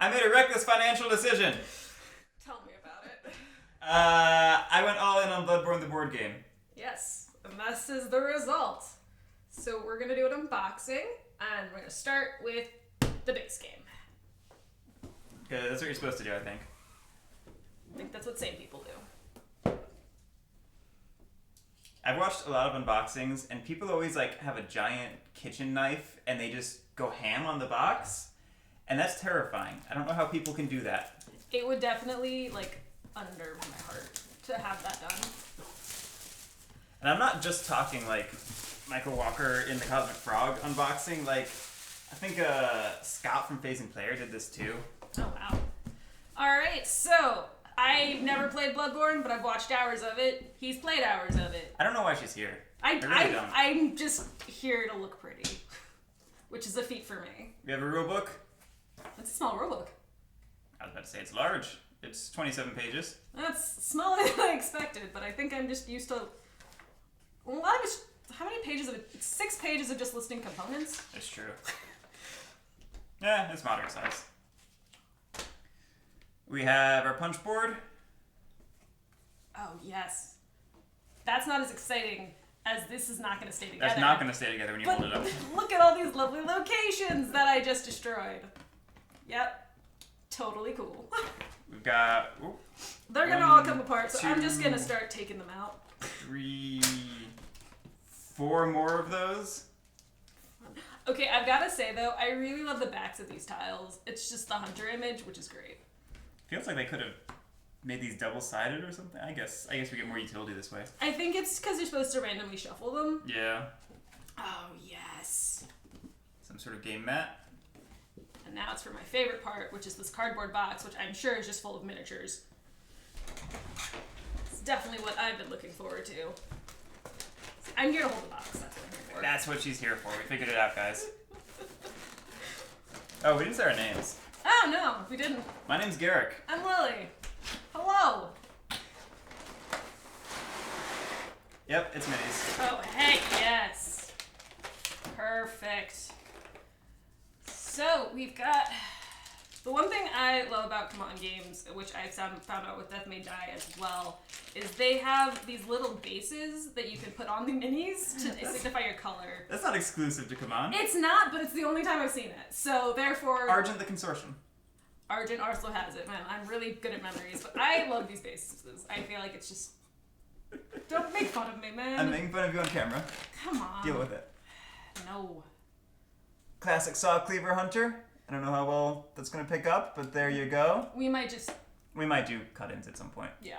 I made a reckless financial decision. Tell me about it. I went all in on Bloodborne the board game. Yes, and this is the result. So we're gonna do an unboxing, and we're gonna start with the base game. Because that's what you're supposed to do, I think. I think that's what sane people do. I've watched a lot of unboxings, and people always like have a giant kitchen knife, and they just go ham on the box, and that's terrifying. I don't know how people can do that. It would definitely like unnerve my heart to have that done. And I'm not just talking like Michael Walker in the Cosmic Frog unboxing. Like, I think Scott from Phasing Player did this too. Oh wow! All right, so I've never played Bloodborne, but I've watched hours of it. He's played hours of it. I don't know why she's here. I really don't. I'm just here to look pretty, which is a feat for me. You have a rule book? It's a small rulebook. I was about to say it's large. It's 27 pages. That's smaller than I expected, but I think I'm just used to. A lot of it's. How many pages of it? It's 6 pages of just listing components. It's true. Yeah, it's moderate size. We have our punch board. Oh yes, that's not as exciting as this is not going to stay together. That's not going to stay together when you But hold it up. look at all these lovely locations that I just destroyed. Yep, totally cool. We've got They're gonna all come apart, so I'm just gonna start taking them out. 3, 4 more of those. Okay, I've gotta say though, I really love the backs of these tiles. It's just the hunter image, which is great. Feels like they could have made these double-sided or something. I guess we get more utility this way. I think it's because you're supposed to randomly shuffle them. Yeah. Oh yes. Some sort of game mat. And now it's for my favorite part, which is this cardboard box, which I'm sure is just full of miniatures. It's definitely what I've been looking forward to. I'm here to hold the box. That's what I'm here for. That's what she's here for. We figured it out, guys. Oh, we didn't say our names. Oh no, we didn't. My name's Garrick. I'm Lily. Hello. Yep, it's Minnie's. Oh, heck yes. Perfect. So, we've got... The one thing I love about Come On Games, which I found out with Death May Die as well, is they have these little bases that you can put on the minis to signify your color. That's not exclusive to Come On. It's not, but it's the only time I've seen it. So, therefore... Argent the Consortium. Argent also has it. Man, I'm really good at memories, but I love these bases. I feel like it's just... Don't make fun of me, man. I'm making fun of you on camera. Come on. Deal with it. No. Classic Saw Cleaver Hunter. I don't know how well that's going to pick up, but there you go. We might just... We might do cut-ins at some point. Yeah.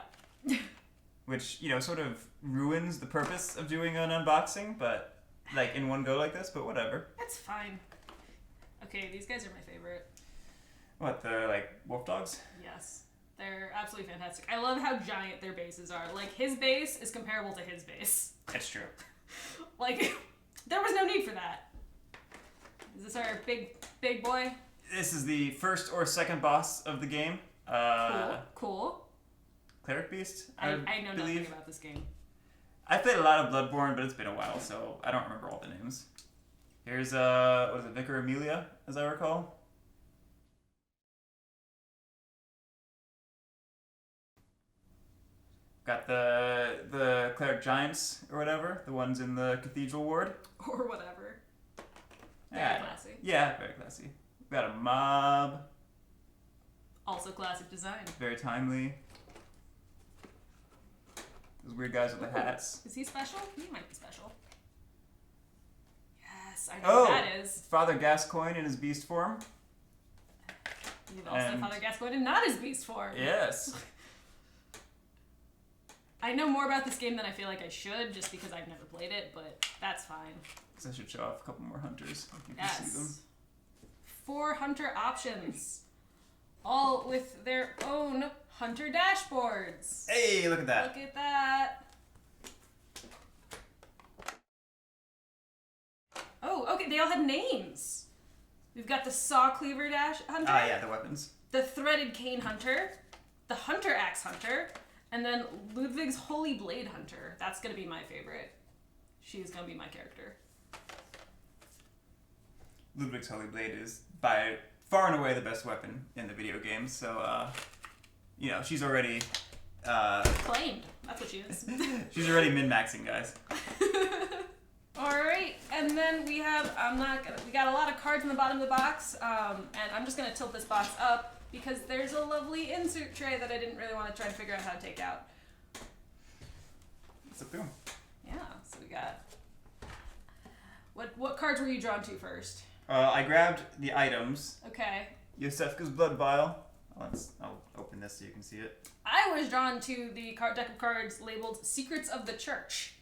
Which, sort of ruins the purpose of doing an unboxing, but, like, in one go like this, but whatever. That's fine. Okay, these guys are my favorite. What, the, like, wolf dogs? Yes. They're absolutely fantastic. I love how giant their bases are. Like, his base is comparable to his base. That's true. Like, there was no need for that. Is this our big boy? This is the first or second boss of the game. Cool. Cleric Beast, I know believe. nothing about this game. I played a lot of Bloodborne, but it's been a while, so I don't remember all the names. Here's, what is it, Vicar Amelia, as I recall? Got the Cleric Giants, or whatever, the ones in the Cathedral ward. Or whatever. Yeah, Very classy. Yeah, very classy. We got a mob. Also classic design. Very timely. Those weird guys with the hats. Is he special? He might be special. Yes, I know who that is. Father Gascoigne in his beast form. You've also Father Gascoigne in not his beast form. Yes. I know more about this game than I feel like I should, just because I've never played it, but that's fine. Because I should show off a couple more hunters. If you can see them. 4 hunter options. All with their own hunter dashboards. Hey, look at that. Look at that. Oh, okay, they all have names. We've got the Saw Cleaver Hunter. Ah, yeah, the weapons. The Threaded Cane Hunter. The Hunter Axe Hunter. And then Ludwig's Holy Blade Hunter. That's going to be my favorite. She's going to be my character. Ludwig's Holy Blade is by far and away the best weapon in the video game. So, she's already Claimed. That's what she is. she's already min-maxing, guys. Alright, and then we have, we got a lot of cards in the bottom of the box, and I'm just gonna tilt this box up because there's a lovely insert tray that I didn't really want to try to figure out how to take out. What's up, boom? Yeah, so we got, what cards were you drawn to first? I grabbed the items. Okay. Yosefka's Blood Vial. I'll open this so you can see it. I was drawn to the deck of cards labeled Secrets of the Church.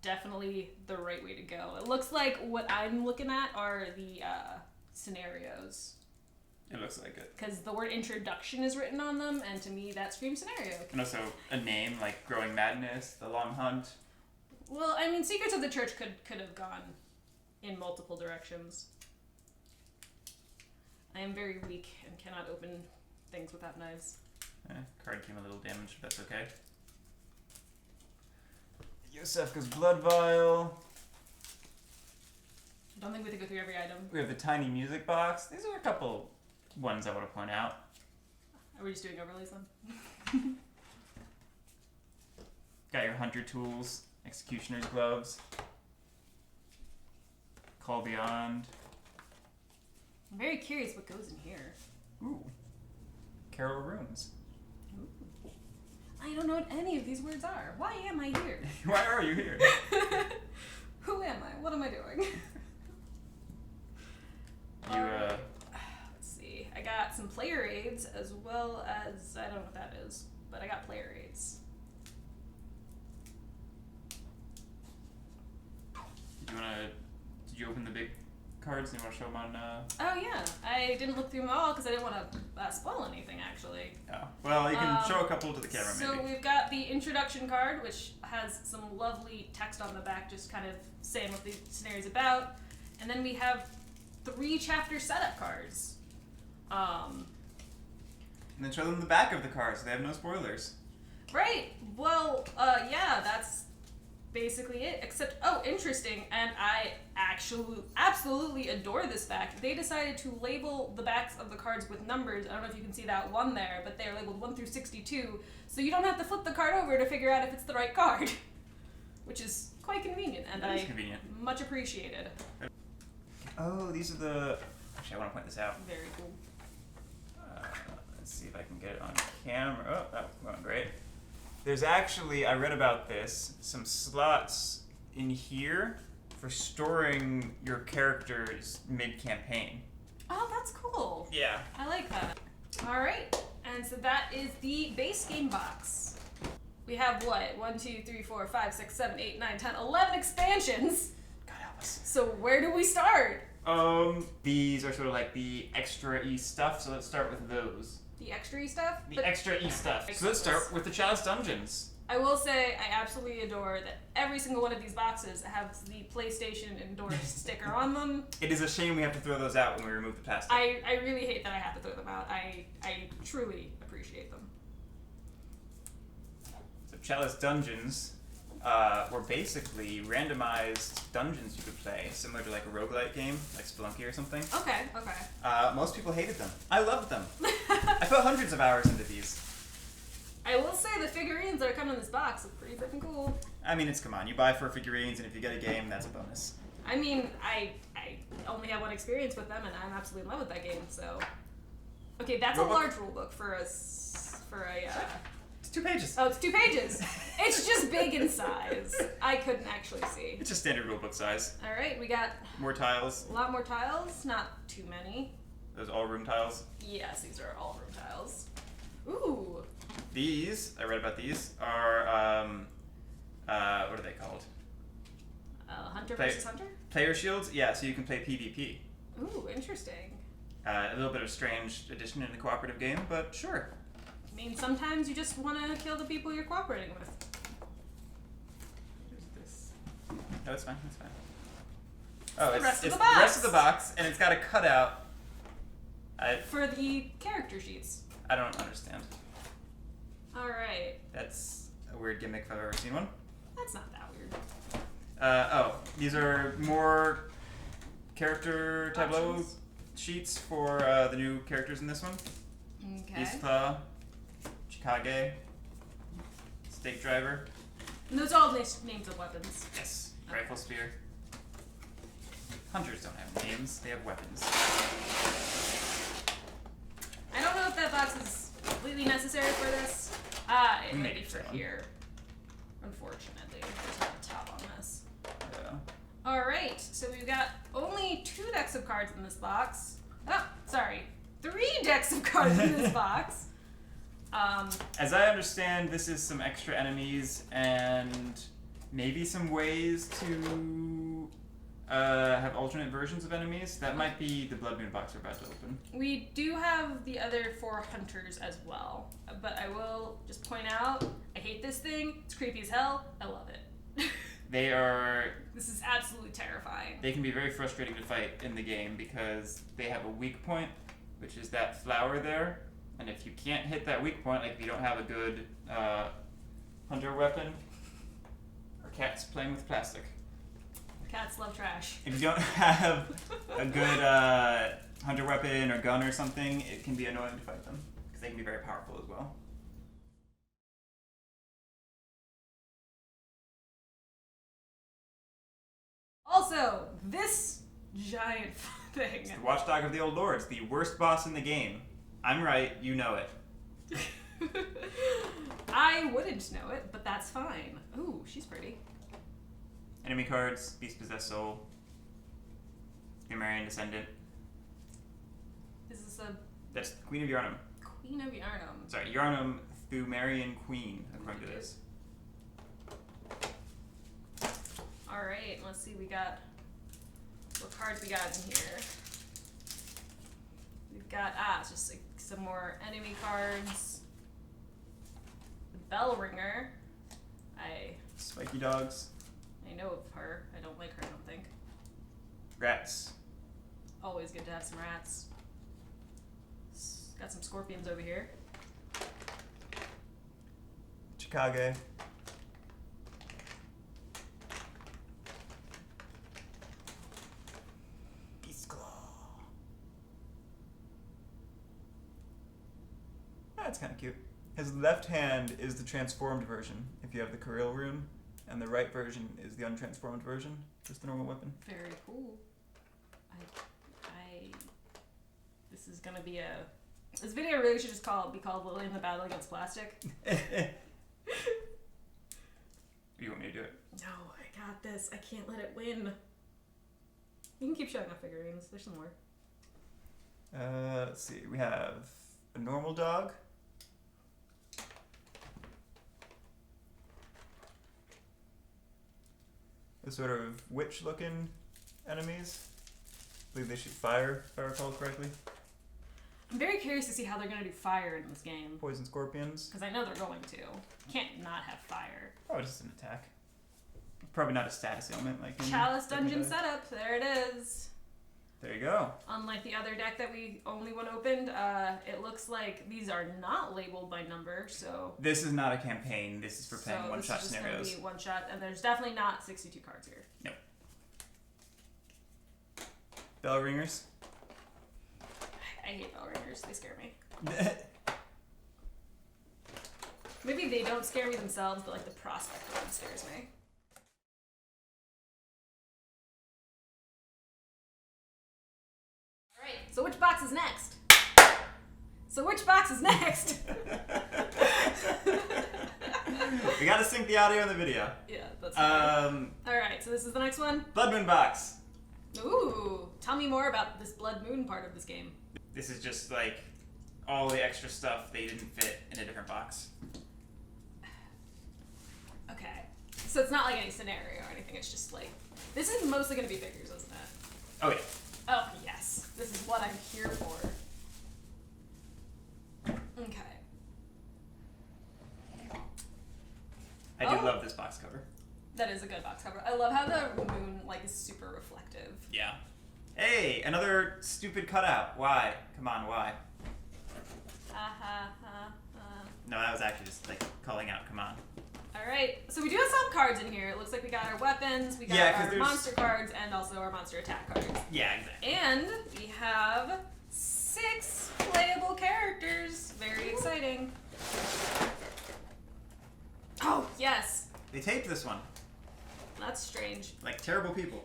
Definitely the right way to go. It looks like what I'm looking at are the scenarios. It looks like it. Because the word introduction is written on them, and to me that screams scenario. And also a name like Growing Madness, The Long Hunt. Well, I mean, Secrets of the Church could have gone in multiple directions. I am very weak and cannot open things without knives. Card came a little damaged, but that's okay. Yosefka's Blood Vial. I don't think we have to go through every item. We have the tiny music box. These are a couple ones I want to point out. Are we just doing overlays then? Got your hunter tools, executioner's gloves, Call Beyond. I'm very curious what goes in here. Ooh. Carol Runes. Ooh. I don't know what any of these words are. Why am I here? Why are you here? Who am I? What am I doing? Let's see. I got some player aids as well as, I don't know what that is, but I got player aids. Did you open the big cards and you want to show them on? Oh yeah, I didn't look through them all because I didn't want to spoil anything actually. Oh, well, you can show a couple to the camera maybe. So we've got the introduction card, which has some lovely text on the back, just kind of saying what the scenario's about, and then we have 3 chapter setup cards. And then show them the back of the cards so they have no spoilers. Right. Well, yeah, that's basically it. Except, interesting, and I absolutely adore this fact. They decided to label the backs of the cards with numbers. I don't know if you can see that one there, but they're labeled 1 through 62, so you don't have to flip the card over to figure out if it's the right card, which is quite convenient, and That is convenient. Much appreciated. Oh, these are the... Actually, I want to point this out. Very cool. Let's see if I can get it on camera. Oh, that went great. There's actually, I read about this, some slots in here for storing your characters mid-campaign. Oh, that's cool. Yeah. I like that. All right, and so that is the base game box. We have what? 1, 2, 3, 4, 5, 6, 7, 8, 9, 10, 11 expansions. God help us. So where do we start? These are sort of like the extra-y stuff, so let's start with those. The extra-y stuff? The extra-y stuff. So let's start with the Chalice Dungeons. I will say I absolutely adore that every single one of these boxes has the PlayStation endorsed sticker on them. It is a shame we have to throw those out when we remove the plastic. I really hate that I have to throw them out. I truly appreciate them. So Chalice Dungeons were basically randomized dungeons you could play, similar to like a roguelite game, like Spelunky or something. Okay. Most people hated them. I loved them. I put hundreds of hours into these. I will say the figurines that are coming in this box look pretty freaking cool. I mean, come on. You buy 4 figurines, and if you get a game, that's a bonus. I mean, I only have one experience with them, and I'm absolutely in love with that game, so... Okay, that's a large rule book for a... It's 2 pages. Oh, it's 2 pages! It's just big in size. I couldn't actually see. It's just standard rulebook size. Alright, we got... More tiles. A lot more tiles, not too many. Those all-room tiles. Yes, these are all room tiles. Ooh! These, I read about these, are, what are they called? Hunter versus Hunter? Player shields? Yeah, so you can play PvP. Ooh, interesting. A little bit of strange addition in the cooperative game, but sure. I mean, sometimes you just want to kill the people you're cooperating with. Here's this. Oh, it's fine, it's fine. Oh, the rest it's of the box. The rest of the box, and it's got a cutout. For the character sheets. I don't understand. Alright. That's a weird gimmick if I've ever seen one. That's not that weird. These are more character tableau Options. sheets for the new characters in this one. Okay. Beastclaw, Chikage, Stake Driver. And those are all names of weapons. Yes. Rifle Spear. Hunters don't have names, they have weapons. I don't know if that box is completely necessary for this. It might be for here. Unfortunately, there's not a top on this. Yeah. Alright, so we've got only 2 decks of cards in this box. Oh, sorry. 3 decks of cards in this box. As I understand, this is some extra enemies and maybe some ways to have alternate versions of enemies. That might be the Blood Moon box we're about to open. We do have the other 4 hunters as well, but I will just point out, I hate this thing. It's creepy as hell. I love it. They are... This is absolutely terrifying. They can be very frustrating to fight in the game because they have a weak point, which is that flower there. And if you can't hit that weak point, like if you don't have a good hunter weapon, or cats playing with plastic. Cats love trash. If you don't have a good hunter weapon or gun or something, it can be annoying to fight them because they can be very powerful as well. Also, this giant thing. It's the Watchdog of the Old Lords, the worst boss in the game. I'm right, you know it. I wouldn't know it, but that's fine. Ooh, she's pretty. Enemy cards, Beast Possessed Soul, Yahar'Gul Descendant. Is this a That's Queen of Yharnam. Queen of Yahar'Gul? Sorry, Yharnam Thumerian Queen, according to this. Alright, let's see, we got what cards we got in here. We've got it's just like some more enemy cards. The Bell Ringer. Spiky Dogs. I know of her. I don't like her, I don't think. Rats. Always good to have some rats. Got some scorpions over here. Chikage. That's kind of cute. His left hand is the transformed version, if you have the Kirill rune, and the right version is the untransformed version, just the normal weapon. Very cool. This is gonna be this video really should just be called Lily in the Battle Against Plastic. You want me to do it? No, I got this. I can't let it win. You can keep showing off figurines. There's some more. Let's see. We have a normal dog. The sort of witch-looking enemies. I believe they shoot fire, if I recall correctly. I'm very curious to see how they're going to do fire in this game. Poison scorpions. Because I know they're going to. Can't not have fire. Oh, just an attack. Probably not a status ailment like in Chalice dungeon setup. There it is. There you go. Unlike the other deck that we only one opened, it looks like these are not labeled by number, so... This is not a campaign. This is for playing one-shot scenarios. This is just going to be one-shot, and there's definitely not 62 cards here. Nope. Bell ringers. I hate bell ringers. They scare me. Maybe they don't scare me themselves, but like the prospect of them scares me. Alright, so which box is next? We gotta sync the audio and the video. Yeah, that's fine. Alright, so this is the next one? Blood Moon box. Ooh, tell me more about this Blood Moon part of this game. This is just like all the extra stuff they didn't fit in a different box. Okay, so it's not like any scenario or anything, it's just like... This is mostly going to be figures, isn't it? Oh yeah. Oh, yes. This is what I'm here for. Okay. I do love this box cover. That is a good box cover. I love how the moon like is super reflective. Yeah. Hey, another stupid cutout. Why? Come on, why? Ha ha ha ha. No, that was actually just like calling out, come on. All Alright, so we do have some cards in here. It looks like we got our weapons, we got our monster cards, and also our monster attack cards. Yeah, exactly. And we have 6 playable characters. Very exciting. Oh, yes. They taped this one. That's strange. Like terrible people.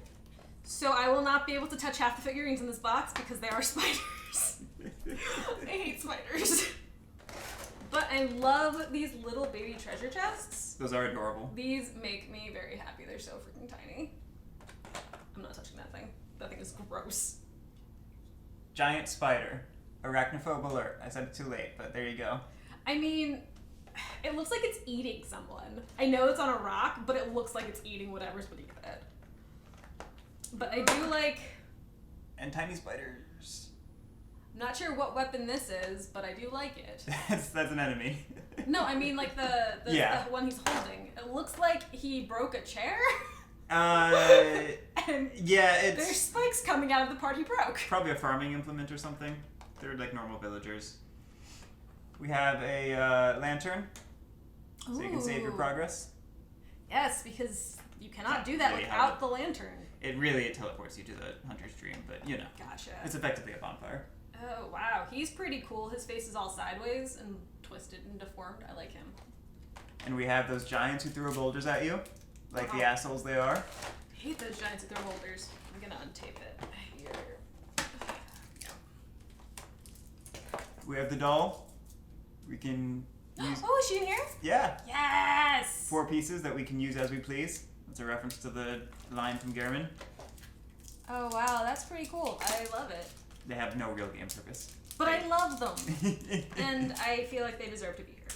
So I will not be able to touch half the figurines in this box because they are spiders. I hate spiders. But I love these little baby treasure chests. Those are adorable. These make me very happy. They're so freaking tiny. I'm not touching that thing. That thing is gross. Giant spider. Arachnophobe alert. I said it too late, but there you go. I mean, it looks like it's eating someone. I know it's on a rock, but it looks like it's eating whatever's beneath it. But I do like... And tiny spiders. Not sure what weapon this is, but I do like it. That's an enemy. No, I mean like the one he's holding. It looks like he broke a chair. And yeah, it's... There's spikes coming out of the part he broke. Probably a farming implement or something. They're like normal villagers. We have a lantern, so you can save your progress. Yes, because you cannot do that really without the lantern. It teleports you to the hunter's dream, but you know. Gotcha. It's effectively a bonfire. Oh, wow. He's pretty cool. His face is all sideways and twisted and deformed. I like him. And we have those giants who throw boulders at you, like the assholes they are. I hate those giants who throw boulders. I'm gonna untape it. Here. We have the doll. We can use... Oh, is she in here? Yeah. Yes! 4 pieces that we can use as we please. That's a reference to the line from Gehrman. Oh, wow. That's pretty cool. I love it. They have no real game purpose. But I love them. And I feel like they deserve to be here.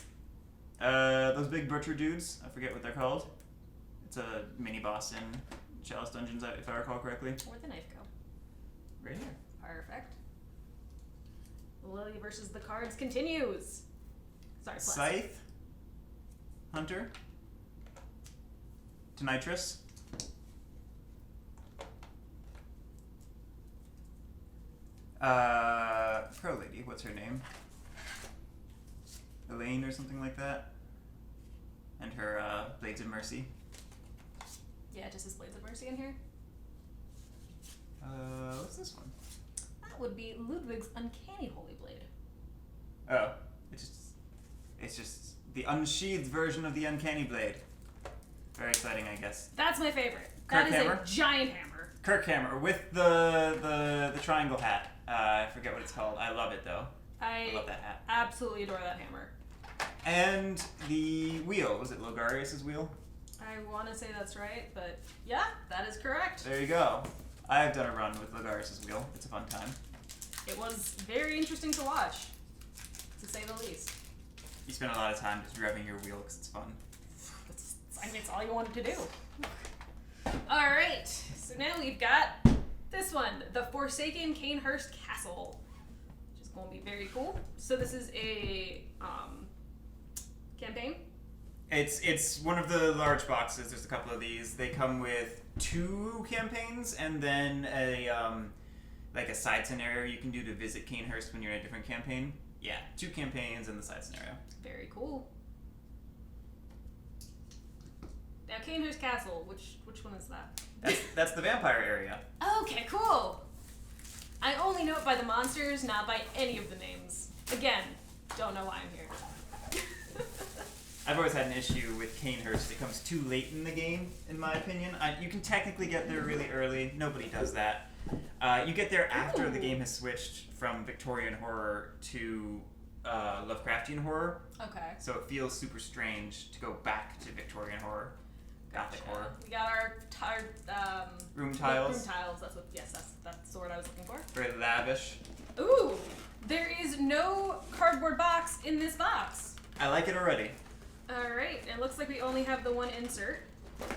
Those big butcher dudes, I forget what they're called. It's a mini boss in Chalice Dungeons, if I recall correctly. Where'd the knife go? Right here. Perfect. Lily versus the cards continues. Sorry, plus. Scythe. Hunter. Tonitrus. Pro lady, what's her name? Elaine or something like that. And her Blades of Mercy. Yeah, just his Blades of Mercy in here. What's this one? That would be Ludwig's Uncanny Holy Blade. Oh, it's just the unsheathed version of the Uncanny Blade. Very exciting, I guess. That's my favorite. Kirk that is hammer? a giant hammer. Kirk hammer with the triangle hat. I forget what it's called. I love it though. I love that hat. Absolutely adore that hammer. And the wheel. Was it Logarius' wheel? I want to say that's right, but yeah, that is correct. There you go. I have done a run with Logarius' wheel. It's a fun time. It was very interesting to watch, to say the least. You spend a lot of time just driving your wheel because it's fun. I mean, it's all you wanted to do. Alright, so now we've got this one, the Forsaken Cainhurst Castle, which is going to be very cool. So this is a campaign? It's one of the large boxes. There's a couple of these. They come with 2 campaigns and then a like a side scenario you can do to visit Cainhurst when you're in a different campaign. Yeah, 2 campaigns and the side scenario. Very cool. Now, Cainhurst Castle, which one is that? That's the vampire area. Okay, cool. I only know it by the monsters, not by any of the names. Again, don't know why I'm here. I've always had an issue with Cainhurst. It comes too late in the game, in my opinion. You can technically get there really early. Nobody does that. You get there after the game has switched from Victorian horror to Lovecraftian horror. Okay. So it feels super strange to go back to Victorian horror. Gothic horror. We got our room tiles. Room tiles. That's the word I was looking for. Very lavish. Ooh, there is no cardboard box in this box. I like it already. All right. It looks like we only have the one insert. I'm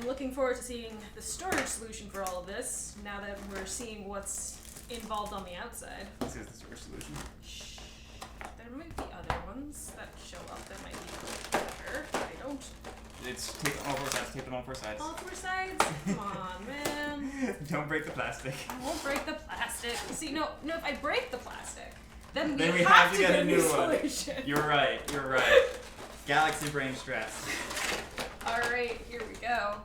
looking forward to seeing the storage solution for all of this. Now that we're seeing what's involved on the outside. This is the storage solution. Shh. There might be other ones that show up that might be better. I don't. It's tape on all 4 sides. Tape on all 4 sides. All 4 sides? Come on, man. Don't break the plastic. I won't break the plastic. See, no. If I break the plastic, then we have to get a new solution. You're right. Galaxy brain stress. Alright, here we go.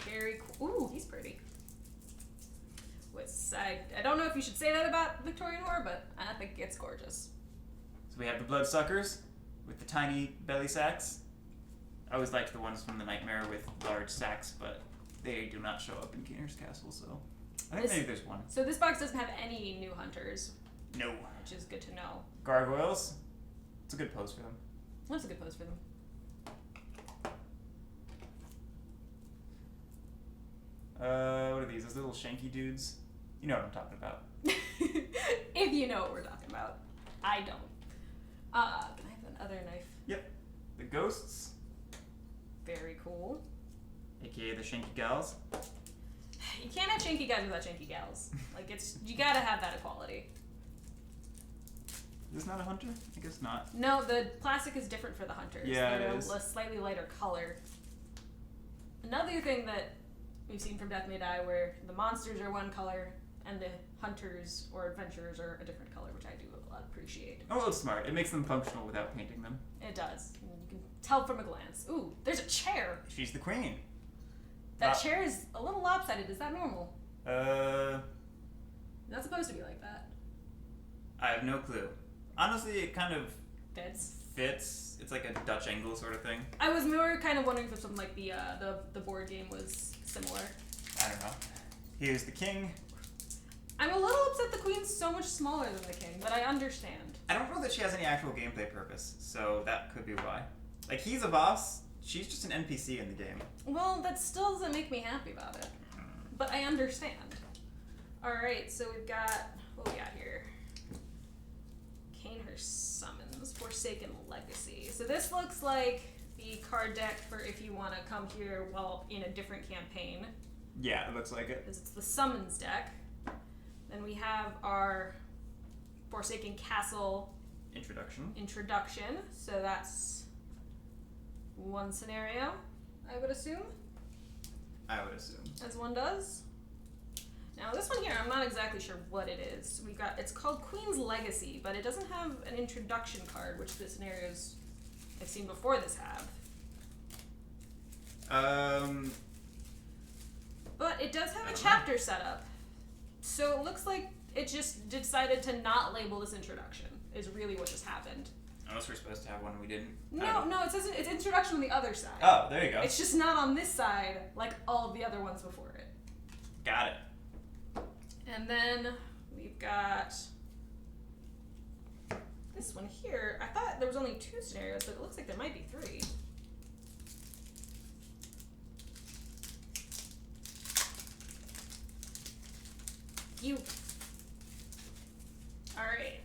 Very cool. Ooh, he's pretty. I don't know if you should say that about Victorian horror, but I think it's gorgeous. So we have the bloodsuckers with the tiny belly sacks. I always liked the ones from the Nightmare with large sacks, but they do not show up in Cainhurst Castle, so I think maybe there's one. So this box doesn't have any new hunters. No. Which is good to know. Gargoyles. It's a good pose for them. That's a good pose for them. What are these? Those little shanky dudes? You know what I'm talking about. If you know what we're talking about. I don't. Can I have another knife? Yep. The ghosts. Very cool. AKA the shanky gals. You can't have shanky guys without shanky gals. Like, you gotta have that equality. Is this not a hunter? I guess not. No, the plastic is different for the hunters. Yeah, They're it is. a slightly lighter color. Another thing that we've seen from Death May Die, where the monsters are one color and the hunters or adventurers are a different color, which I do appreciate. Oh, it's smart. It makes them functional without painting them. It does. You can tell from a glance. Ooh, there's a chair. She's the queen. That chair is a little lopsided. Is that normal? Not supposed to be like that. I have no clue. Honestly, it kind of Fits. It's like a Dutch angle sort of thing. I was more kind of wondering if something like the board game was similar. I don't know. Here's the king. I'm a little upset the queen's so much smaller than the king, but I understand. I don't know that she has any actual gameplay purpose, so that could be why. Like, he's a boss. She's just an NPC in the game. Well, that still doesn't make me happy about it. But I understand. Alright, so we've got... What we got here? Cainhurst Summons. Forsaken Legacy. So this looks like the card deck for if you want to come here while in a different campaign. Yeah, it looks like it. Because it's the Summons deck. Then we have our Forsaken Castle introduction. So that's one scenario, I would assume. I would assume. As one does. Now this one here, I'm not exactly sure what it is. It's called Queen's Legacy, but it doesn't have an introduction card, which the scenarios I've seen before this have. But it does have a chapter setup. So it looks like it just decided to not label this introduction, is really what just happened. Unless we're supposed to have one and we didn't. No, it says it's introduction on the other side. Oh, there you go. It's just not on this side like all of the other ones before it. Got it. And then we've got this one here. I thought there was only 2 scenarios, but it looks like there might be 3. Alright.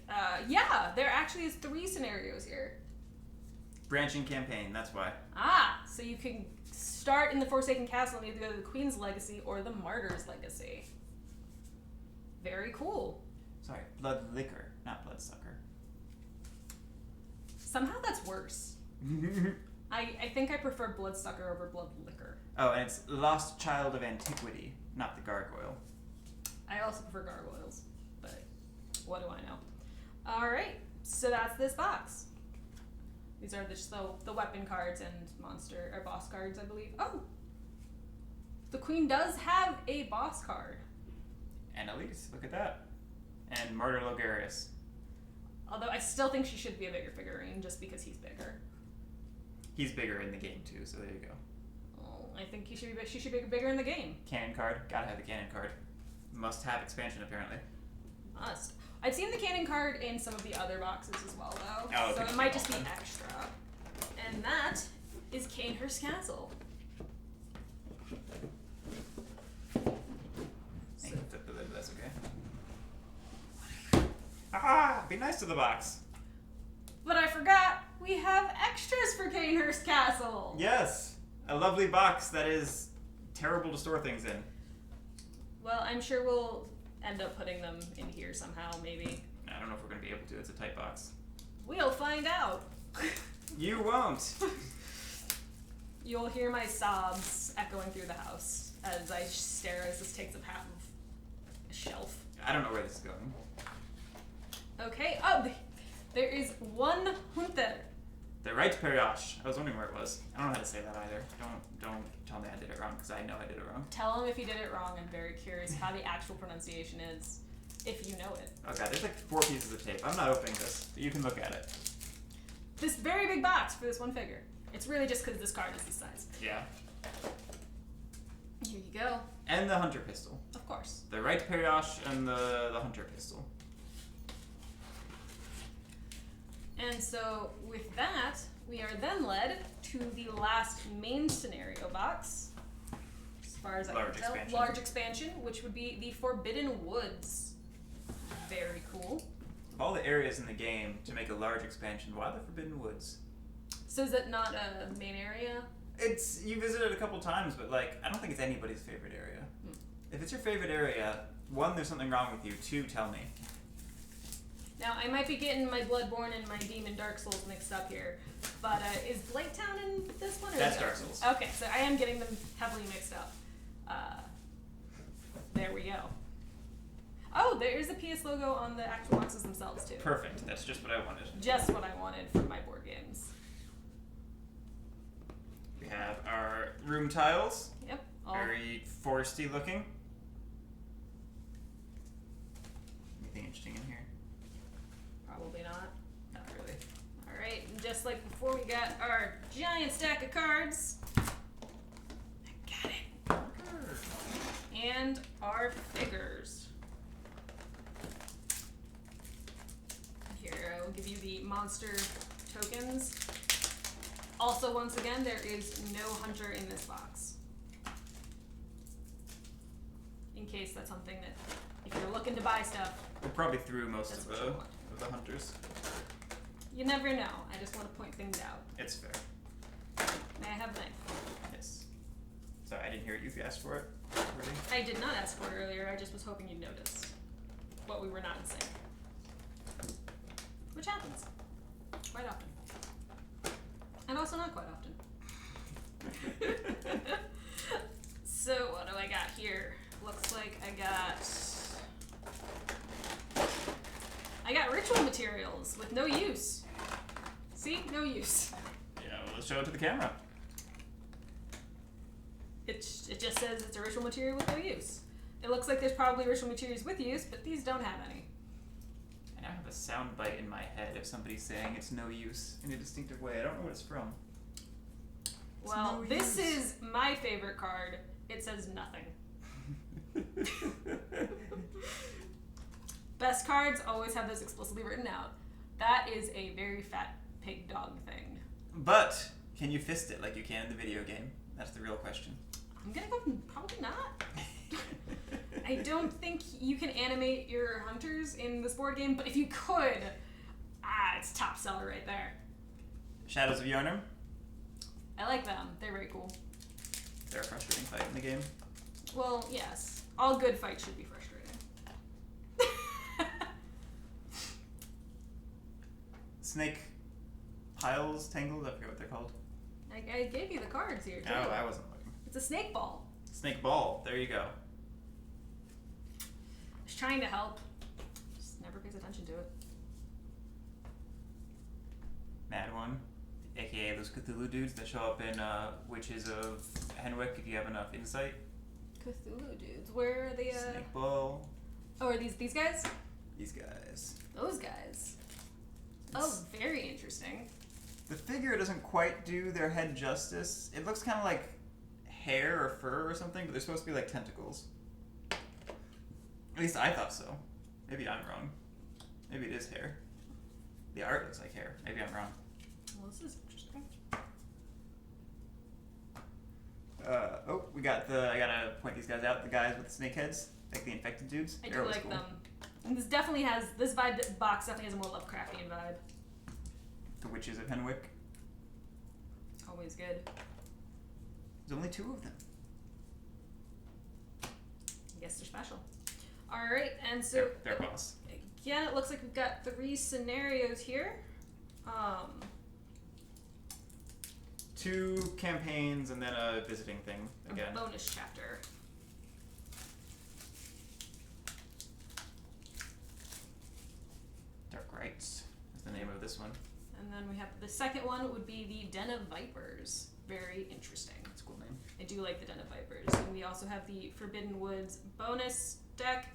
Yeah, there actually is 3 scenarios here. Branching campaign, that's why. So you can start in the Forsaken Castle and either go to the Queen's Legacy or the Martyr's Legacy. Very cool. Sorry, blood liquor, not bloodsucker. Somehow that's worse. I think I prefer Bloodsucker over Blood Liquor. Oh, and it's Lost Child of Antiquity, not the gargoyle. I also prefer gargoyles, but what do I know? Alright, so that's this box. These are just the weapon cards and monster or boss cards, I believe. Oh! The queen does have a boss card. And Elise, look at that. And Martyr Logarius. Although I still think she should be a bigger figurine just because he's bigger. He's bigger in the game too, so there you go. Oh, I think she should be bigger in the game. Cannon card, gotta have the cannon card. Must have expansion apparently. Must. I've seen the cannon card in some of the other boxes as well though. Oh, so okay. it might just be extra. And that is Cainhurst Castle. That's okay. Ah! Be nice to the box. But I forgot, we have extras for Cainhurst Castle. Yes! A lovely box that is terrible to store things in. Well, I'm sure we'll end up putting them in here somehow, maybe. I don't know if we're going to be able to. It's a tight box. We'll find out. You won't. You'll hear my sobs echoing through the house as I stare as this takes up half of a shelf. I don't know where this is going. Okay. Oh, There is one Hunter. The right Periosh. I was wondering where it was. I don't know how to say that either. Don't tell me I did it wrong, because I know I did it wrong. Tell him if you did it wrong. I'm very curious how the actual pronunciation is, if you know it. Oh god, there's like 4 pieces of tape. I'm not opening this, but you can look at it. This very big box for this one figure. It's really just because this card is this size. Yeah. Here you go. And the Hunter pistol. Of course. The right Periosh and the Hunter pistol. And so with that, we are then led to the last main scenario box, as far as I can tell. Expansion. Large expansion, which would be the Forbidden Woods. Very cool. Of all the areas in the game to make a large expansion, why the Forbidden Woods? So is it not a main area? It's, you visited a couple times, but like, I don't think it's anybody's favorite area. If it's your favorite area, 1, there's something wrong with you. 2, tell me. Now, I might be getting my Bloodborne and my Demon Dark Souls mixed up here, but is Blighttown in this one? Or That's is Dark Souls. Okay, so I am getting them heavily mixed up. There we go. Oh, there is a PS logo on the actual boxes themselves, too. Perfect. That's just what I wanted. Just what I wanted from my board games. We have our room tiles. Yep. All Very foresty looking. Anything interesting in here? probably not. Not really. Alright, and just like before, we got our giant stack of cards. I got it. And our figures. Here, I will give you the monster tokens. Also, once again, there is no hunter in this box. In case that's something that, if you're looking to buy stuff, We probably threw most That's of what you want. the hunters. you never know. I just want to point things out. It's fair. May I have a knife? Yes. Sorry, I didn't hear you asked for it. Already. I did not ask for it earlier. I just was hoping you'd notice what we were not in sync. Which happens quite often. And also not quite often. So what do I got here? Looks like I got ritual materials with no use. See? No use. Yeah, well, let's show it to the camera. It just says it's a ritual material with no use. It looks like there's probably ritual materials with use, but these don't have any. I now have a sound bite in my head of somebody saying it's no use in a distinctive way. I don't know what it's from. Well, no this use. is my favorite card. It says nothing. Best cards always have this explicitly written out. That is a very fat pig dog thing. But can you fist it like you can in the video game? That's the real question. I'm gonna go probably not. I don't think you can animate your hunters in this board game, but if you could, it's top seller right there. Shadows of Yarnum. I like them. They're very cool. They're a frustrating fight in the game. Well, yes. All good fights should be frustrating. Snake piles, tangled, I forget what they're called. I gave you the cards here, too. Oh, I wasn't looking. It's a snake ball. Snake ball, there you go. Just trying to help. Just never pays attention to it. Mad One, aka those Cthulhu dudes that show up in Witches of Henwick if you have enough insight. Cthulhu dudes. Where are the Snake ball. Oh, are these guys? These guys. Those guys. Oh, very interesting. The figure doesn't quite do their head justice. It looks kind of like hair or fur or something, but they're supposed to be like tentacles. At least I thought so. Maybe I'm wrong. Maybe it is hair. The art looks like hair. Maybe I'm wrong. Well, this is interesting. We got I gotta point these guys out. The guys with the snake heads, like the infected dudes. I They're do always like cool. them. And this box definitely has a more Lovecraftian vibe. The Witches of Henwick. Always good. There's only 2 of them. I guess they're special. Alright, and so They're boss. again, it looks like we've got 3 scenarios here. 2 campaigns and then a visiting thing again. A bonus chapter. Dark Rites is the name second one would be the Den of Vipers. Very interesting. That's a cool name. I do like the Den of Vipers. And we also have the Forbidden Woods bonus deck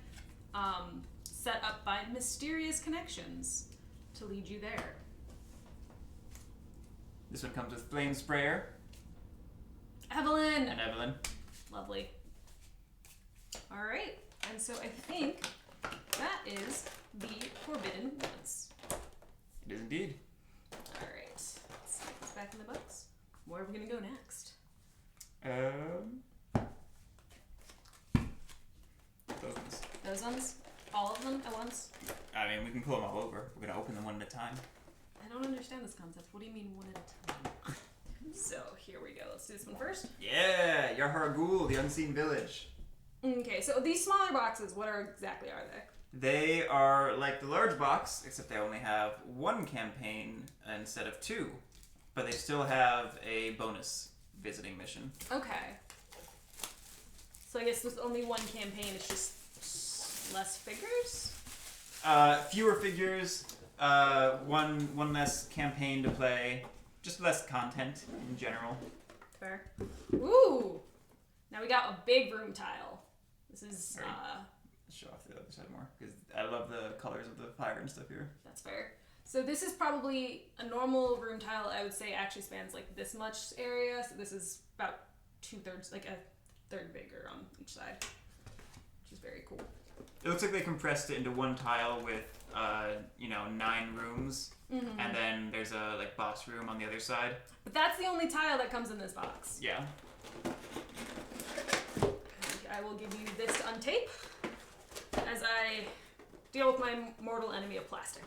set up by mysterious connections to lead you there. This one comes with Flame Sprayer. Evelyn! And Evelyn. Lovely. Alright, and so I think that is the Forbidden Woods. It is indeed. Alright, let's get this back in the books. Where are we going to go next? Those ones. Those ones? All of them at once? I mean, we can pull them all over. We're gonna open them one at a time. I don't understand this concept. What do you mean one at a time? So, here we go. Let's do this one first. Yeah, Yahar'Gul, the Unseen Village. Okay, so these smaller boxes, what exactly are they? They are like the large box, except they only have one campaign instead of two. But they still have a bonus visiting mission. Okay. So I guess with only one campaign, it's just less figures? Fewer figures, one less campaign to play, just less content in general. Fair. Ooh! Now we got a big room tile. This is, Show off the other side more, because I love the colors of the fire and stuff here. That's fair. So this is probably a normal room tile, I would say actually spans like this much area. So this is about 2/3, like a third bigger on each side, which is very cool. It looks like they compressed it into one tile with, 9 rooms, and then there's a like boss room on the other side. But that's the only tile that comes in this box. Yeah. I will give you this to untape as I deal with my mortal enemy of plastic.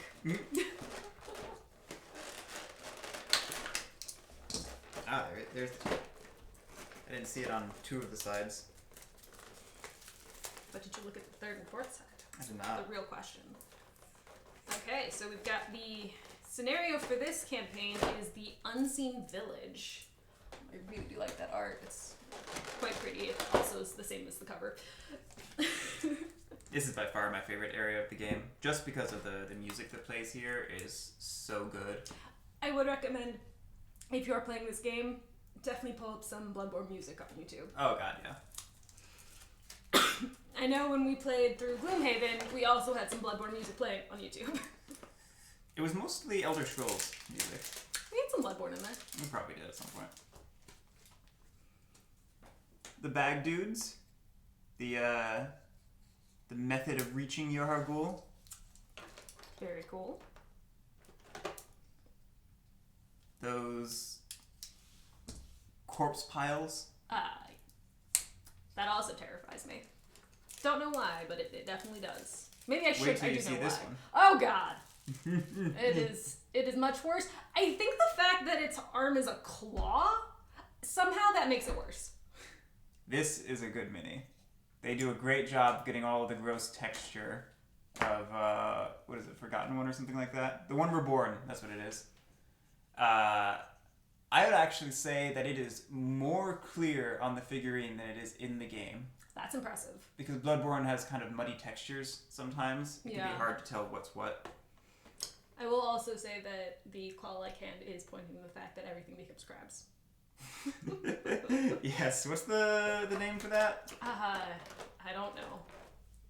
There's. I didn't see it on 2 of the sides. But did you look at the third and fourth side? I did not. The real question. Okay, so we've got the scenario for this campaign is the Unseen Village. I really do like that art. It's quite pretty. It also is the same as the cover. This is by far my favorite area of the game, just because of the music that plays here is so good. I would recommend, if you are playing this game, definitely pull up some Bloodborne music on YouTube. Oh god, yeah. I know when we played through Gloomhaven, we also had some Bloodborne music playing on YouTube. It was mostly Elder Scrolls music. We had some Bloodborne in there. We probably did at some point. The bag dudes, the method of reaching Yahar'Gul. Very cool. Those corpse piles. That also terrifies me. Don't know why, but it definitely does. Maybe I should. Wait till I you do see know this why. one. Oh god. It is much worse. I think the fact that its arm is a claw, somehow that makes it worse. This is a good mini. They do a great job getting all of the gross texture of, what is it, Forgotten One or something like that? The One Reborn, that's what it is. I would actually say that it is more clear on the figurine than it is in the game. That's impressive. Because Bloodborne has kind of muddy textures sometimes. It can be hard to tell what's what. I will also say that the claw-like hand is pointing to the fact that everything becomes crabs. Yes, what's the name for that? I don't know.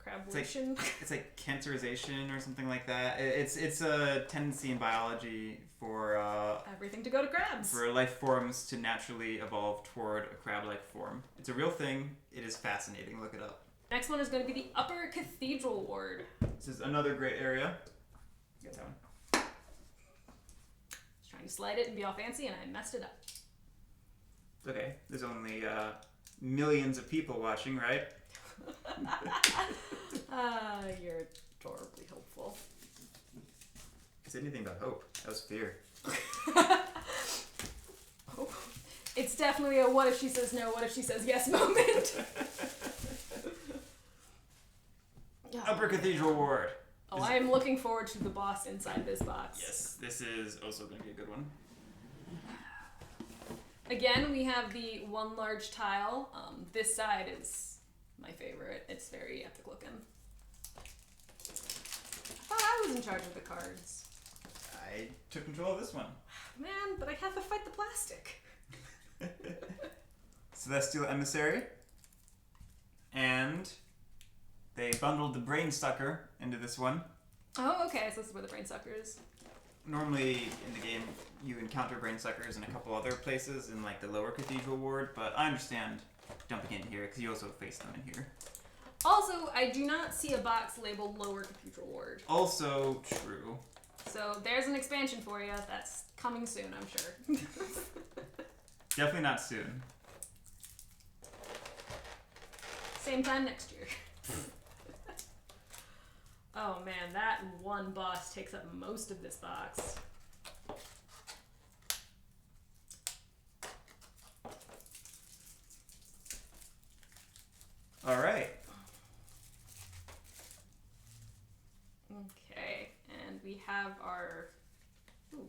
Crablution? It's like cancerization or something like that. It's a tendency in biology for everything to go to crabs. For life forms to naturally evolve toward a crab-like form. It's a real thing. It is fascinating. Look it up. Next one is going to be the Upper Cathedral Ward. This is another great area. Get that one. Just trying to slide it and be all fancy, and I messed it up. It's okay. There's only millions of people watching, right? You're adorably hopeful. It's anything but hope. That was fear. Oh, it's definitely a what if she says no, what if she says yes moment. Upper Cathedral Ward. Oh, I am looking forward to the boss inside this box. Yes, this is also going to be a good one. Again, we have the one large tile. This side is my favorite. It's very epic looking. I thought I was in charge of the cards. I took control of this one. Man, but I have to fight the plastic. Celestial Emissary. And they bundled the Brain Sucker into this one. Oh, okay, so this is where the brain sucker is. Normally in the game you encounter Brain Suckers in a couple other places in like the lower Cathedral ward, but I understand dumping it in here because you also face them in here. Also, I do not see a box labeled Lower Cathedral Ward. Also true. So there's an expansion for you. That's coming soon, I'm sure. Definitely not soon. Same time next year. Oh man, that one boss takes up most of this box. All right. Okay, and we have our. Ooh.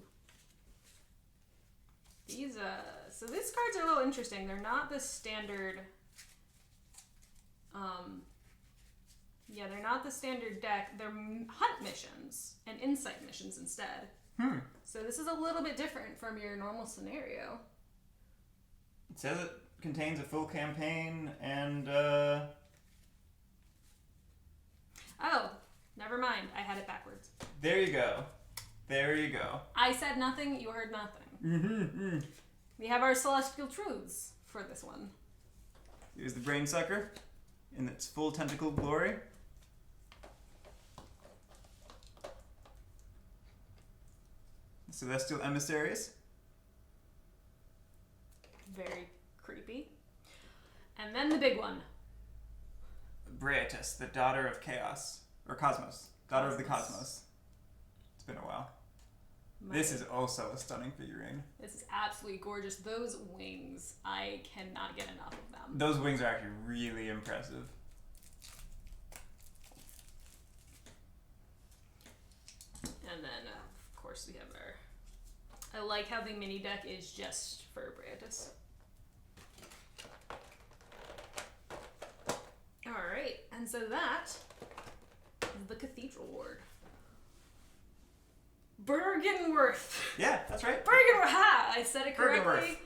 These so these cards are a little interesting. They're not the standard. Yeah, they're not the standard deck. They're hunt missions and insight missions instead. So this is a little bit different from your normal scenario. It says it contains a full campaign and Oh, never mind. I had it backwards. there you go. There you go. I said nothing, you heard nothing. We have our celestial truths for this one. Here's the Brain Sucker in its full tentacle glory. Celestial Emissaries. Very creepy. And then the big one. Breatus, the daughter of Chaos. Or Cosmos. Daughter of the Cosmos. It's been a while. This is also a stunning figurine. This is absolutely gorgeous. Those wings, I cannot get enough of them. Those wings are actually really impressive. And then, of course, we have our... I like how the mini deck is just for Breatus. Alright, and so that is the Cathedral Ward. Byrgenwerth. Yeah, that's right. Byrgenwerth. Ha! I said it correctly. Byrgenwerth.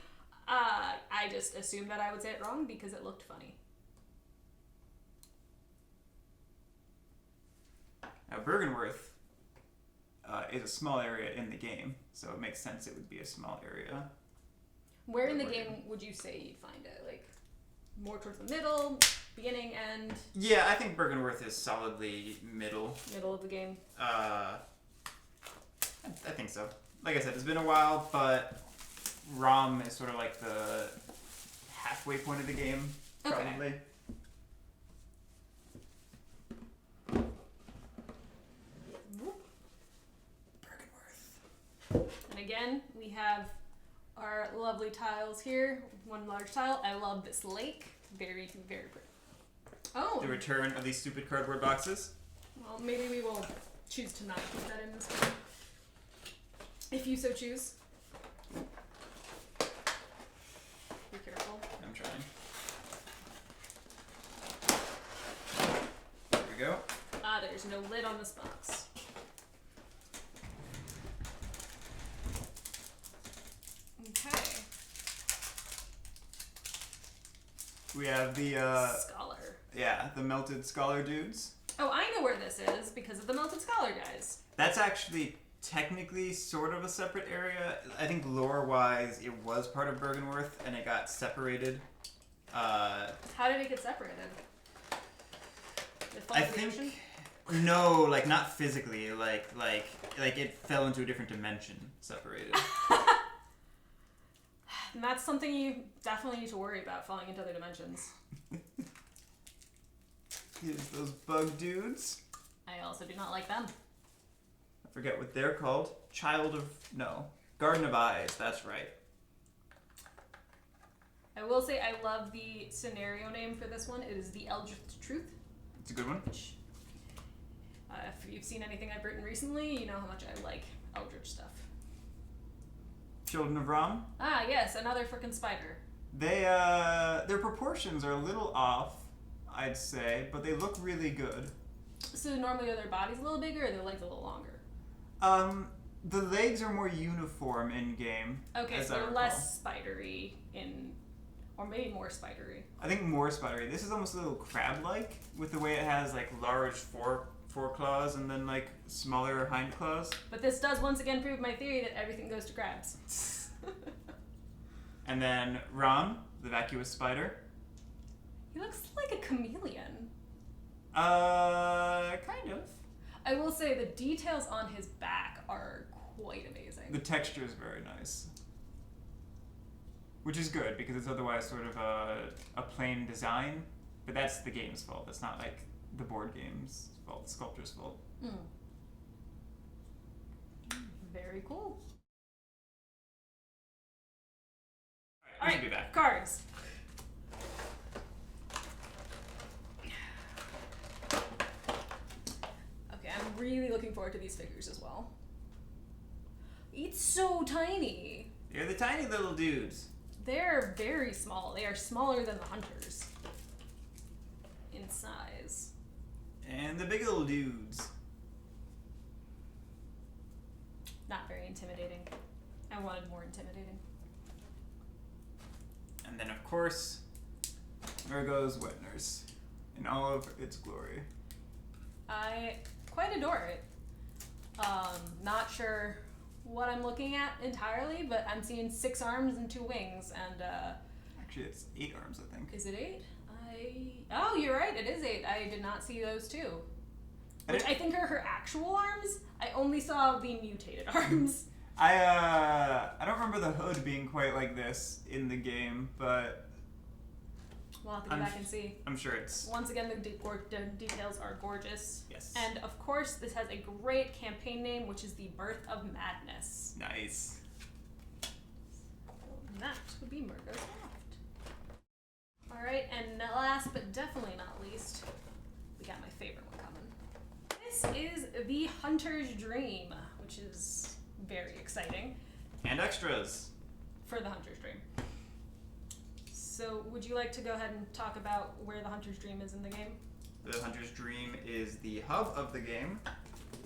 I just assumed that I would say it wrong because it looked funny. Now, Byrgenwerth is a small area in the game, so it makes sense it would be a small area. Where in the game would you say you'd find it? Like, more towards the middle, beginning, end? Yeah, I think Byrgenwerth is solidly middle. Middle of the game. I think so. Like I said, it's been a while, but ROM is sort of like the halfway point of the game, probably. Okay. Byrgenwerth. And again, we have our lovely tiles here. One large tile. I love this lake. Very, very pretty. Oh! The return of these stupid cardboard boxes. Well, maybe we will choose to not put that in this one. If you so choose. Be careful. I'm trying. There we go. Ah, there's no lid on this box. Okay. We have the Scholar. yeah, the melted scholar dudes. Oh, I know where this is because of the melted scholar guys. That's actually technically sort of a separate area. I think lore-wise, it was part of Byrgenwerth, and it got separated. How did it get separated? Did it fall I into the think ocean? no, like not physically, like it fell into a different dimension, separated. And that's something you definitely need to worry about, falling into other dimensions. Here's those bug dudes. I also do not like them. I forget what they're called. Garden of Eyes. That's right. I will say I love the scenario name for this one. It is the Eldritch Truth. It's a good one. Which, if you've seen anything I've written recently, you know how much I like Eldritch stuff. Children of Ram. Ah, yes, another frickin' spider. Their proportions are a little off, I'd say, but they look really good. So normally are their bodies a little bigger or their legs a little longer? The legs are more uniform in game. Okay, as so I they're recall. less spidery or maybe more spidery. I think more spidery. This is almost a little crab-like with the way it has like large foreclaws and then like smaller hind claws. But this does once again prove my theory that everything goes to crabs. And then Ron, the vacuous spider. He looks like a chameleon. Kind of. I will say the details on his back are quite amazing. The texture is very nice. Which is good, because it's otherwise sort of a plain design. But that's the game's fault. That's not like the board game's fault, the sculptor's fault. Very cool. All right, we should be back. Cards. Okay, I'm really looking forward to these figures as well. It's so tiny. They're the tiny little dudes. They're very small. They are smaller than the hunters in size. And the big little dudes. Not very intimidating. I wanted more intimidating. And then, of course, Mergo's wet nurse in all of its glory. I quite adore it. Not sure what I'm looking at entirely, but I'm seeing 6 arms and 2 wings, and Actually, it's 8 arms, I think. is it 8? Oh, you're right, it is 8. I did not see those 2. Which I think are her actual arms. I only saw the mutated arms. I don't remember the hood being quite like this in the game, but We'll have to go back and see. I'm sure it's... Once again, the details are gorgeous. Yes. And of course, this has a great campaign name, which is The Birth of Madness. Nice. And that would be Mergo's Loft. Alright, and last but definitely not least, we got my favorite one coming. This is The Hunter's Dream, which is very exciting. And extras. For The Hunter's Dream. So, would you like to go ahead and talk about where the Hunter's Dream is in the game? The Hunter's Dream is the hub of the game,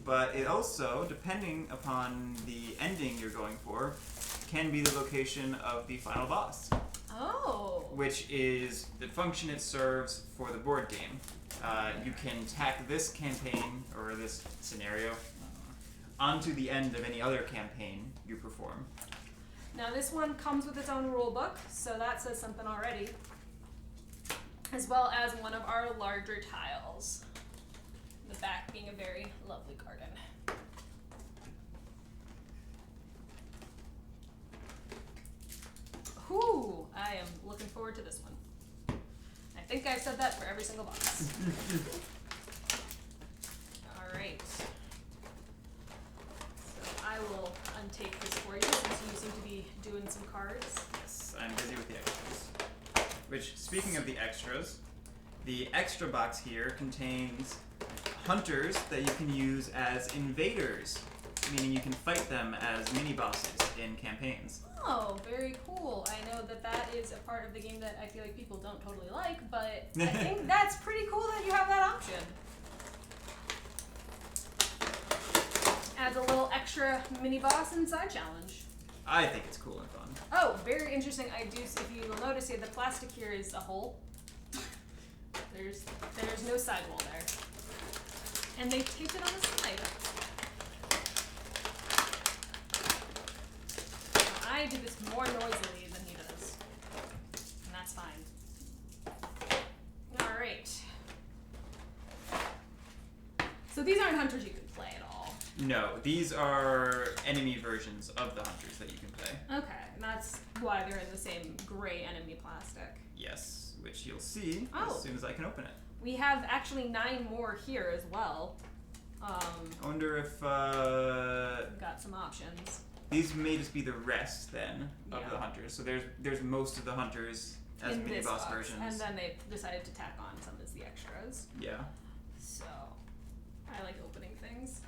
but it also, depending upon the ending you're going for, can be the location of the final boss. Oh! Which is the function it serves for the board game. You can tack this campaign, or this scenario, onto the end of any other campaign you perform. Now this one comes with its own rule book, so that says something already. As well as one of our larger tiles. The back being a very lovely garden. Whew, I am looking forward to this one. I think I said that for every single box. Alright. So I will untake this for you since you seem to be doing some cards. Yes, I'm busy with the extras. Which, speaking of the extras, the extra box here contains hunters that you can use as invaders, meaning you can fight them as mini-bosses in campaigns. Oh, very cool. I know that that is a part of the game that I feel like people don't totally like, but I think that's pretty cool that you have that option. Adds a little extra mini-boss and side challenge. I think it's cool and fun. Oh, very interesting. I do. If you will notice here, the plastic here is a hole. There's no sidewall there, and they taped it on the side. I do this more noisily than he does, and that's fine. All right. So these aren't hunters you can play at all. No, these are enemy versions of the hunters that you can play. Okay, and that's why they're in the same gray enemy plastic. Yes, which you'll see Oh. as soon as I can open it. We have actually 9 more here as well. I wonder if We've got some options. these may just be the rest then of Yeah. the hunters. So there's most of the hunters as in mini this boss box, versions. and then they decided to tack on some as the extras. Yeah. So, I like opening things.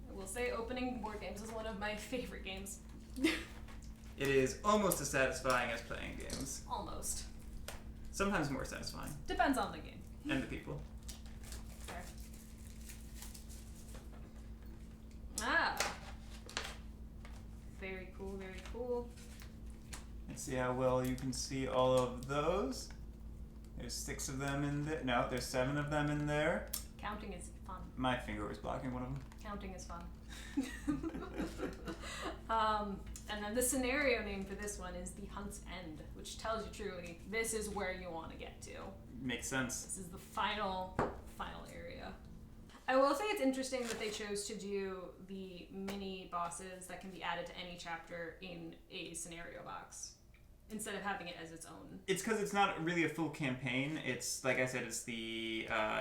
I will say opening board games is one of my favorite games. It is almost as satisfying as playing games. Almost. Sometimes more satisfying. Depends on the game. And the people. Okay. Ah. Very cool, very cool. Let's see how well you can see all of those. There's 6 of them in there. No, there's 7 of them in there. Counting is fun. My finger was blocking one of them. Counting is fun. And then the scenario name for this one is The Hunt's End, which tells you truly this is where you want to get to. Makes sense. This is the final area. I will say it's interesting that they chose to do the mini bosses that can be added to any chapter in a scenario box instead of having it as its own. It's because it's not really a full campaign. It's, like I said, it's the,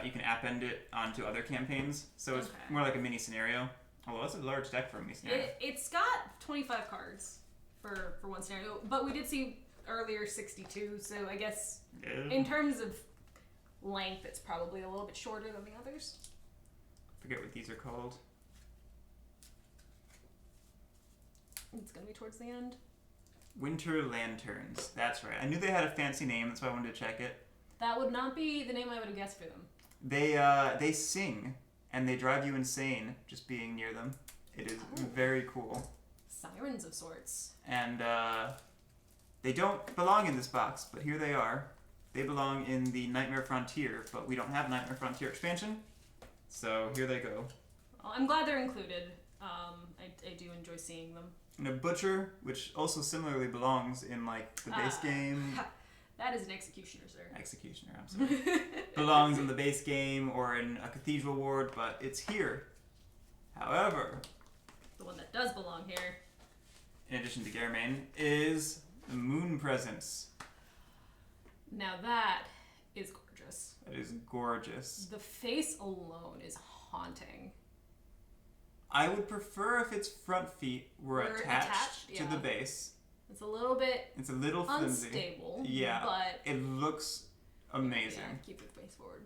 you can append it onto other campaigns. So it's more like a mini scenario. Although that's a large deck for a mini scenario. It's got 25 cards for one scenario, but we did see earlier 62, so I guess in terms of length, it's probably a little bit shorter than the others. Forget what these are called. It's gonna be towards the end. Winter Lanterns. That's right. I knew they had a fancy name, that's why I wanted to check it. That would not be the name I would have guessed for them. They sing, and they drive you insane just being near them. It is very cool. Sirens of sorts. And they don't belong in this box, but here they are. They belong in the Nightmare Frontier, but we don't have Nightmare Frontier expansion, so here they go. Well, I'm glad they're included. I do enjoy seeing them. And a Butcher, which also similarly belongs in like the base game. That is an Executioner, sir. Executioner, I'm sorry. Belongs in the base game or in a Cathedral ward, but it's here. However, the one that does belong here, in addition to Garemain, is the Moon Presence. Now that is gorgeous. That is gorgeous. The face alone is haunting. I would prefer if its front feet were attached to the base. It's a little bit It's a little flimsy. Unstable. Yeah. But it looks amazing. Yeah, keep your face forward.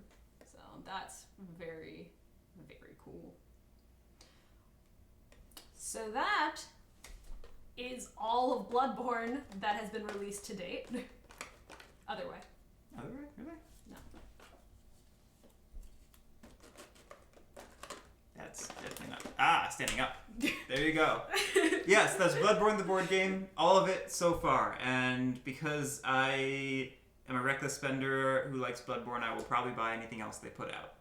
So that's very, very cool. So that is all of Bloodborne that has been released to date. Other way. Other way? Really? No. That's definitely not. Standing up. There you go. Yes, that's Bloodborne, the board game. All of it so far. And because I am a reckless spender who likes Bloodborne, I will probably buy anything else they put out.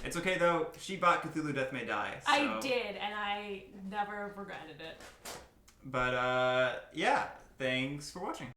It's okay though. She bought Cthulhu Death May Die. So. I did, and I never regretted it. But yeah, thanks for watching.